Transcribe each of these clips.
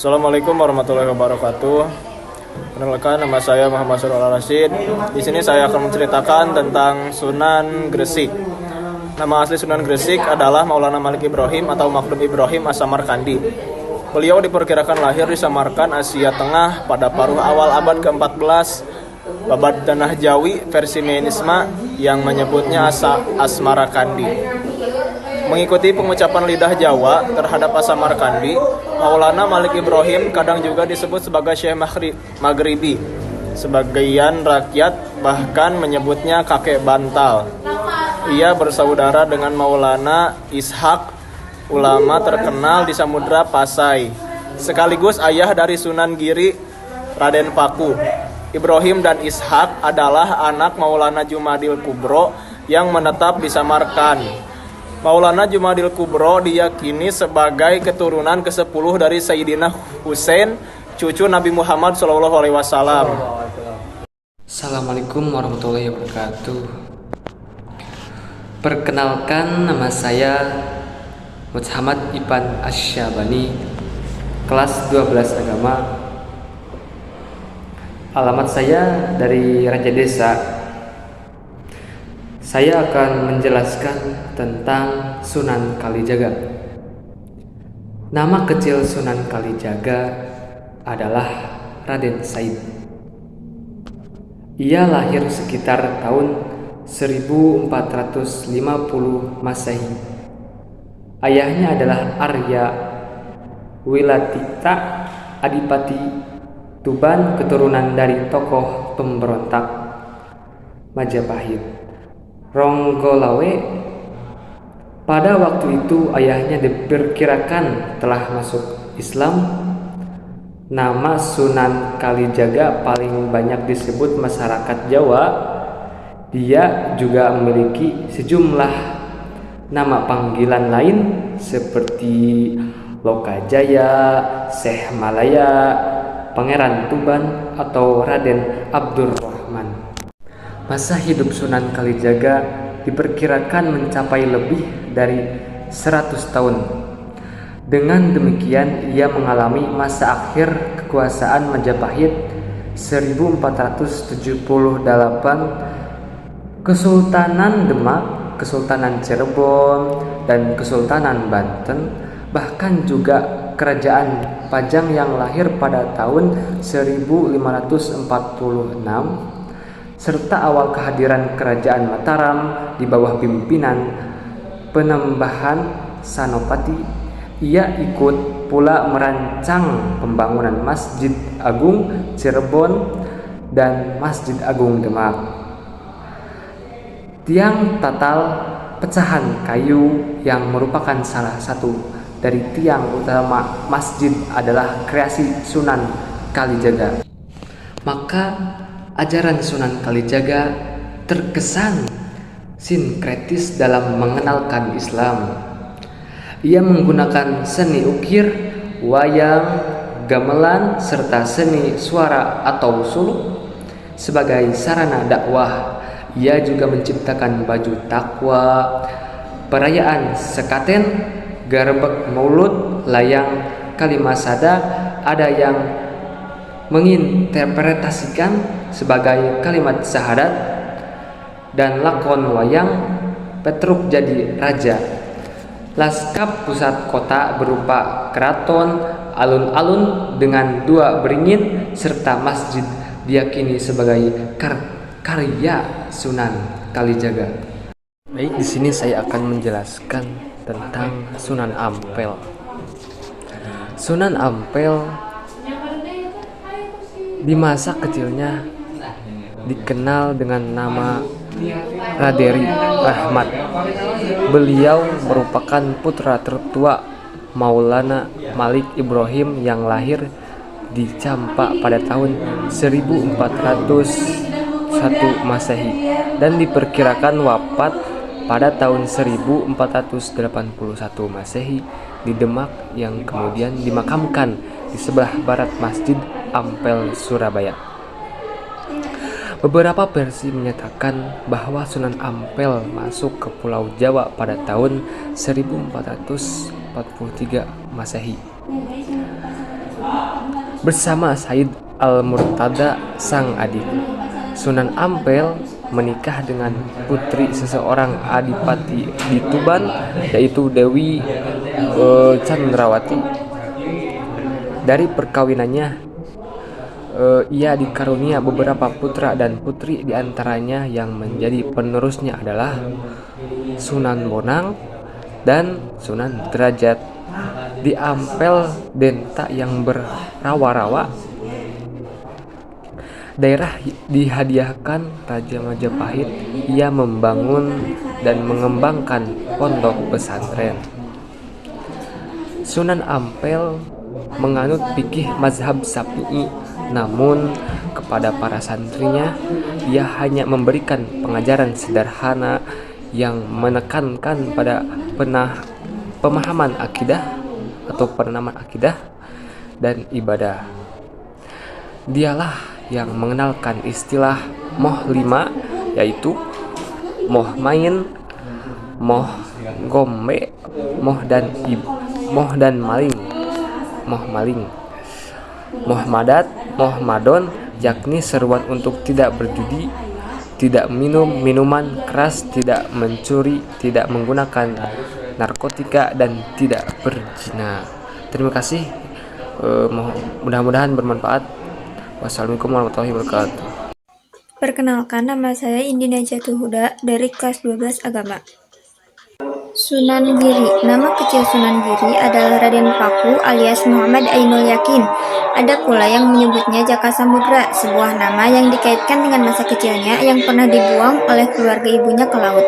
Assalamualaikum warahmatullahi wabarakatuh. Perkenalkan, nama saya Muhammad Surul Al-Rasyid. Di sini saya akan menceritakan tentang Sunan Gresik. Nama asli Sunan Gresik adalah Maulana Malik Ibrahim atau Makhdum Ibrahim As-Samarkandi. Beliau diperkirakan lahir di Samarkand, Asia Tengah pada paruh awal abad ke-14. Babad Danah Jawi versi Menisma yang menyebutnya Asmarakandi. Mengikuti pengucapan lidah Jawa terhadap As-Samarkandi, Maulana Malik Ibrahim kadang juga disebut sebagai Syekh Maghribi. Sebagian rakyat bahkan menyebutnya kakek bantal. Ia bersaudara dengan Maulana Ishaq, ulama terkenal di Samudra Pasai, sekaligus ayah dari Sunan Giri Raden Paku. Ibrahim dan Ishaq adalah anak Maulana Jumadil Kubro yang menetap di Samarkand. Maulana Jumadil Kubro diyakini sebagai keturunan ke-10 dari Sayyidina Husain, cucu Nabi Muhammad SAW. Assalamualaikum warahmatullahi wabarakatuh. Perkenalkan, nama saya Muhammad Ipan Asyabani, kelas 12 agama. Alamat saya dari Raja Desa. Saya akan menjelaskan tentang Sunan Kalijaga. Nama kecil Sunan Kalijaga adalah Raden Said. Ia lahir sekitar tahun 1450 Masehi. Ayahnya adalah Arya Wilatita Adipati Tuban, keturunan dari tokoh pemberontak Majapahit Ronggolawe. Pada waktu itu ayahnya diperkirakan telah masuk Islam. Nama Sunan Kalijaga paling banyak disebut masyarakat Jawa. Dia juga memiliki sejumlah nama panggilan lain seperti Lokajaya, Syekh Malaya, Pangeran Tuban, atau Raden Abdurrahman. Masa hidup Sunan Kalijaga diperkirakan mencapai lebih dari 100 tahun. Dengan demikian, ia mengalami masa akhir kekuasaan Majapahit 1478, Kesultanan Demak, Kesultanan Cirebon, dan Kesultanan Banten, bahkan juga Kerajaan Pajang yang lahir pada tahun 1546, serta awal kehadiran Kerajaan Mataram di bawah pimpinan Penembahan Sanopati. Ia ikut pula merancang pembangunan Masjid Agung Cirebon dan Masjid Agung Demak. Tiang tatal pecahan kayu yang merupakan salah satu dari tiang utama masjid adalah kreasi Sunan Kalijaga. Maka ajaran Sunan Kalijaga terkesan sinkretis dalam mengenalkan Islam. Ia menggunakan seni ukir, wayang, gamelan, serta seni suara atau suluk sebagai sarana dakwah. Ia juga menciptakan baju takwa, perayaan sekaten, garbek maulud, layang kalimasada. Ada yang menginterpretasikan sebagai kalimat syahadat, dan lakon wayang Petruk Jadi Raja. Laskap pusat kota berupa keraton, alun-alun dengan 2 beringin, serta masjid diyakini sebagai karya Sunan Kalijaga. Baik, di sini saya akan menjelaskan tentang Sunan Ampel. Sunan Ampel di masa kecilnya dikenal dengan nama Raderi Rahmat. Beliau merupakan putra tertua Maulana Malik Ibrahim yang lahir di Campa pada tahun 1401 Masehi dan diperkirakan wafat pada tahun 1481 Masehi di Demak, yang kemudian dimakamkan di sebelah barat Masjid Ampel, Surabaya. Beberapa versi menyatakan bahwa Sunan Ampel masuk ke Pulau Jawa pada tahun 1443 Masehi. bersama Said Al-Murtada sang adik. Sunan Ampel menikah dengan putri seseorang adipati di Tuban, yaitu Dewi Chandrawati. Dari perkawinannya ia dikarunia beberapa putra dan putri, diantaranya yang menjadi penerusnya adalah Sunan Bonang dan Sunan Derajat. Di Ampel Denta yang berawa-rawa, daerah dihadiahkan Raja Majapahit. Ia membangun dan mengembangkan pondok pesantren. Sunan Ampel menganut fikih mazhab Syafi'i, namun kepada para santrinya ia hanya memberikan pengajaran sederhana yang menekankan pada pemahaman akidah atau penanaman akidah dan ibadah. Dialah yang mengenalkan istilah moh lima, yaitu moh main, moh gombe, moh dan maling, moh madat, moh madon, yakni seruan untuk tidak berjudi, tidak minum minuman keras, tidak mencuri, tidak menggunakan narkotika, dan tidak berzina. Terima kasih. Mudah-mudahan bermanfaat. Wassalamualaikum warahmatullahi wabarakatuh. Perkenalkan, nama saya Indi Najatul Huda dari kelas 12 Agama. Sunan Giri. Nama kecil Sunan Giri adalah Raden Paku alias Muhammad Ainul Yakin. Ada pula yang menyebutnya Jaka Samudra, sebuah nama yang dikaitkan dengan masa kecilnya yang pernah dibuang oleh keluarga ibunya ke laut.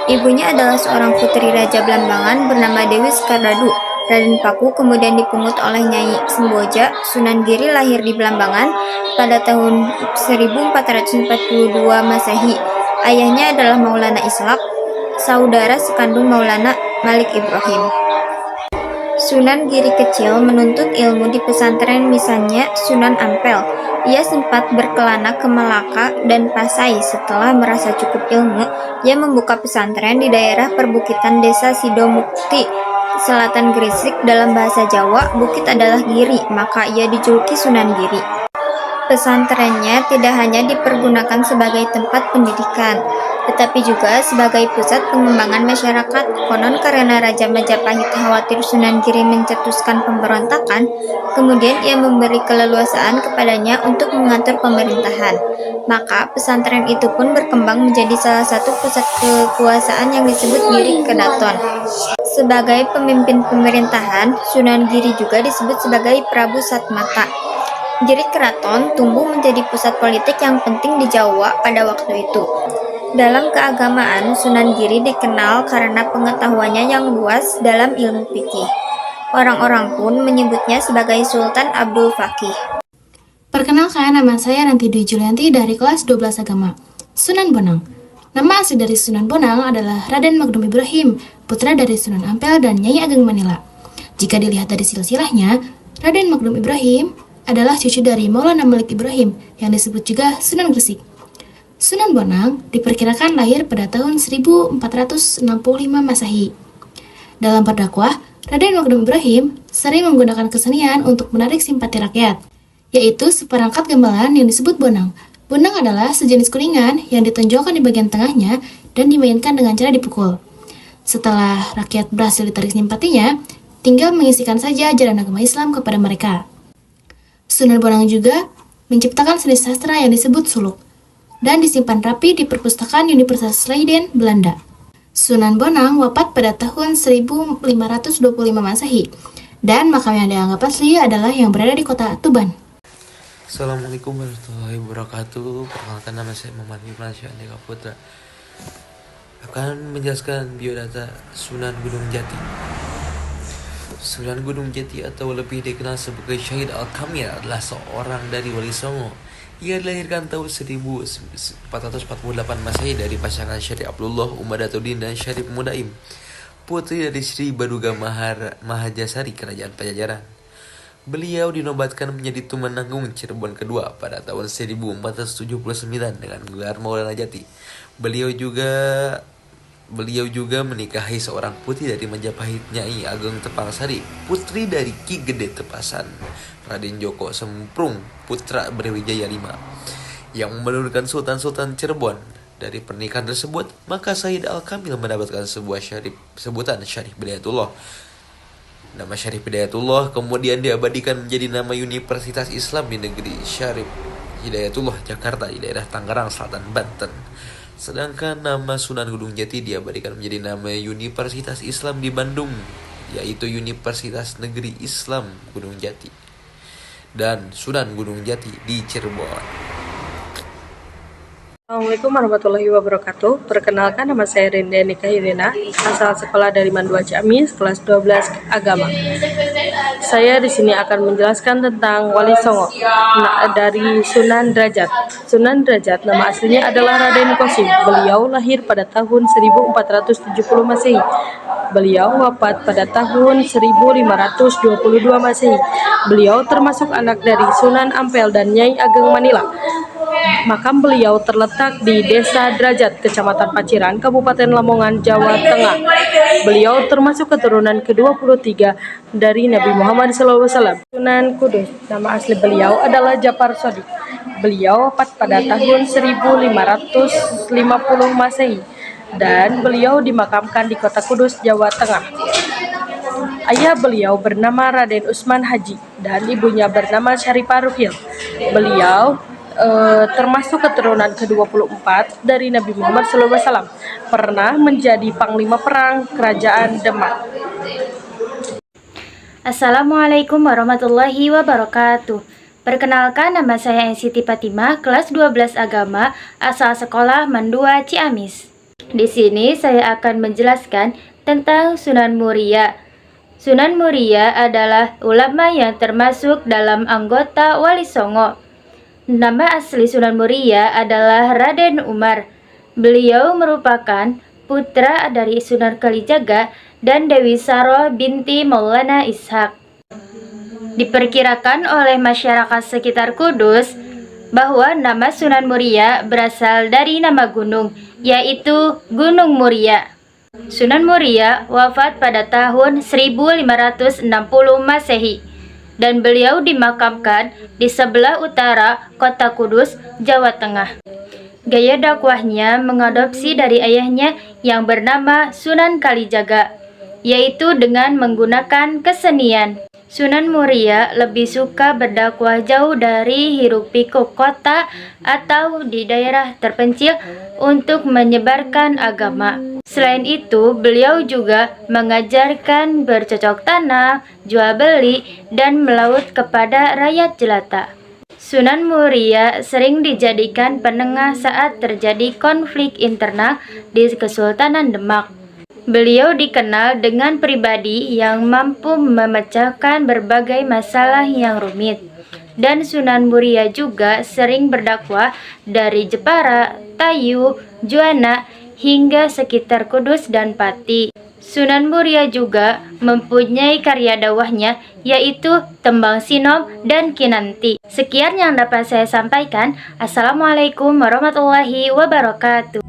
Ibunya adalah seorang putri Raja Blambangan bernama Dewi Skardadu. Raden Paku kemudian dipungut oleh Nyai Semboja. Sunan Giri lahir di Blambangan pada tahun 1442 Masehi. Ayahnya adalah Maulana Ishaq, saudara sekandung Maulana Malik Ibrahim. Sunan Giri kecil menuntut ilmu di pesantren misalnya Sunan Ampel. Ia sempat berkelana ke Melaka dan Pasai. Setelah merasa cukup ilmu, ia membuka pesantren di daerah perbukitan desa Sidomukti, selatan Gresik. Dalam bahasa Jawa, bukit adalah giri, maka ia dijuluki Sunan Giri. Pesantrennya tidak hanya dipergunakan sebagai tempat pendidikan, tetapi juga sebagai pusat pengembangan masyarakat. Konon karena Raja Majapahit khawatir Sunan Giri mencetuskan pemberontakan, kemudian ia memberi keleluasaan kepadanya untuk mengatur pemerintahan. Maka pesantren itu pun berkembang menjadi salah satu pusat kekuasaan yang disebut Giri Kedaton. Sebagai pemimpin pemerintahan, Sunan Giri juga disebut sebagai Prabu Satmata. Giri Keraton tumbuh menjadi pusat politik yang penting di Jawa pada waktu itu. Dalam keagamaan, Sunan Giri dikenal karena pengetahuannya yang luas dalam ilmu fikih. Orang-orang pun menyebutnya sebagai Sultan Abdul Fakih. Perkenalkan, nama saya Ranti Dwi Julianti dari kelas 12 Agama. Sunan Bonang. Nama asli dari Sunan Bonang adalah Raden Magdum Ibrahim, putra dari Sunan Ampel dan Nyai Ageng Manila. Jika dilihat dari silsilahnya, Raden Magdum Ibrahim adalah cucu dari Maulana Malik Ibrahim yang disebut juga Sunan Gresik. Sunan Bonang diperkirakan lahir pada tahun 1465 Masehi. Dalam berdakwah, Raden Magdum Ibrahim sering menggunakan kesenian untuk menarik simpati rakyat, yaitu seperangkat gamelan yang disebut bonang. Bonang adalah sejenis kuningan yang ditonjolkan di bagian tengahnya dan dimainkan dengan cara dipukul. Setelah rakyat berhasil ditarik simpatinya, tinggal mengisikan saja ajaran agama Islam kepada mereka. Sunan Bonang juga menciptakan seni sastra yang disebut suluk dan disimpan rapi di perpustakaan Universitas Leiden, Belanda. Sunan Bonang wafat pada tahun 1525 Masehi dan makam yang dianggap asli adalah yang berada di kota Tuban. Assalamualaikum warahmatullahi wabarakatuh. Perkenalkan, nama saya Muhammad Firman Syandika Putra. Akan menjelaskan biodata Sunan Gunung Jati. Sunan Gunung Jati atau lebih dikenal sebagai Syahid Al-Kamil adalah seorang dari Wali Songo. Ia dilahirkan tahun 1448 Masehi dari pasangan Syarif Abdullah Umadatuddin dan Syarif Mudaim, putri dari Sri Baduga Mahajasari Kerajaan Pajajaran. Beliau dinobatkan menjadi Tumenggung Cirebon kedua pada tahun 1479 dengan gelar Maulana Jati. Beliau juga Beliau juga menikahi seorang putri dari Majapahit, Nyai Ageng Tepangsari, putri dari Ki Gede Tepasan, Raden Joko Semprung, putra Brawijaya V, yang menurunkan Sultan-Sultan Cirebon. Dari pernikahan tersebut, maka Sayyid Al-Kamil mendapatkan sebutan Syarif Hidayatullah. Nama Syarif Hidayatullah kemudian diabadikan menjadi nama Universitas Islam di negeri Syarif Hidayatullah Jakarta di daerah Tangerang Selatan, Banten. Sedangkan nama Sunan Gunung Jati diabadikan menjadi nama Universitas Islam di Bandung, yaitu Universitas Negeri Islam Gunung Jati, dan Sunan Gunung Jati di Cirebon. Assalamualaikum warahmatullahi wabarakatuh. Perkenalkan, nama saya Rinda Nika Irina, asal sekolah dari Mandua Ciamis, kelas 12 Agama. Saya di sini akan menjelaskan tentang Wali Songo dari Sunan Derajat. Sunan Derajat nama aslinya adalah Raden Kosim. Beliau lahir pada tahun 1470 Masehi. Beliau wafat pada tahun 1522 Masehi. Beliau termasuk anak dari Sunan Ampel dan Nyai Ageng Manila. Makam beliau terletak di Desa Derajat, Kecamatan Paciran, Kabupaten Lamongan, Jawa Tengah. Beliau termasuk keturunan ke-23 dari Nabi Muhammad SAW. Sunan Kudus, nama asli beliau adalah Japar Shodiq. Beliau wafat pada tahun 1550 Masehi dan beliau dimakamkan di Kota Kudus, Jawa Tengah. Ayah beliau bernama Raden Usman Haji dan ibunya bernama Syarifah Ruhil. Beliau termasuk keturunan ke-24 dari Nabi Muhammad SAW, pernah menjadi panglima perang kerajaan Demak. Assalamualaikum warahmatullahi wabarakatuh. Perkenalkan, nama saya Siti Fatimah, kelas 12 Agama, asal sekolah Mandua Ciamis. Di sini saya akan menjelaskan tentang Sunan Muria. Sunan Muria adalah ulama yang termasuk dalam anggota Wali Songo. Nama asli Sunan Muria adalah Raden Umar. Beliau merupakan putra dari Sunan Kalijaga dan Dewi Saro binti Maulana Ishak. Diperkirakan oleh masyarakat sekitar Kudus bahwa nama Sunan Muria berasal dari nama gunung, yaitu Gunung Muria. Sunan Muria wafat pada tahun 1560 Masehi. Dan beliau dimakamkan di sebelah utara Kota Kudus, Jawa Tengah. Gaya dakwahnya mengadopsi dari ayahnya yang bernama Sunan Kalijaga, yaitu dengan menggunakan kesenian. Sunan Muria lebih suka berdakwah jauh dari hiruk-pikuk kota atau di daerah terpencil untuk menyebarkan agama. Selain itu, beliau juga mengajarkan bercocok tanam, jual beli, dan melaut kepada rakyat jelata. Sunan Muria sering dijadikan penengah saat terjadi konflik internal di Kesultanan Demak. Beliau dikenal dengan pribadi yang mampu memecahkan berbagai masalah yang rumit. Dan Sunan Muria juga sering berdakwah dari Jepara, Tayu, Juwana, hingga sekitar Kudus dan Pati. Sunan Muria juga mempunyai karya dakwahnya, yaitu Tembang Sinom dan Kinanti. Sekian yang dapat saya sampaikan. Assalamualaikum warahmatullahi wabarakatuh.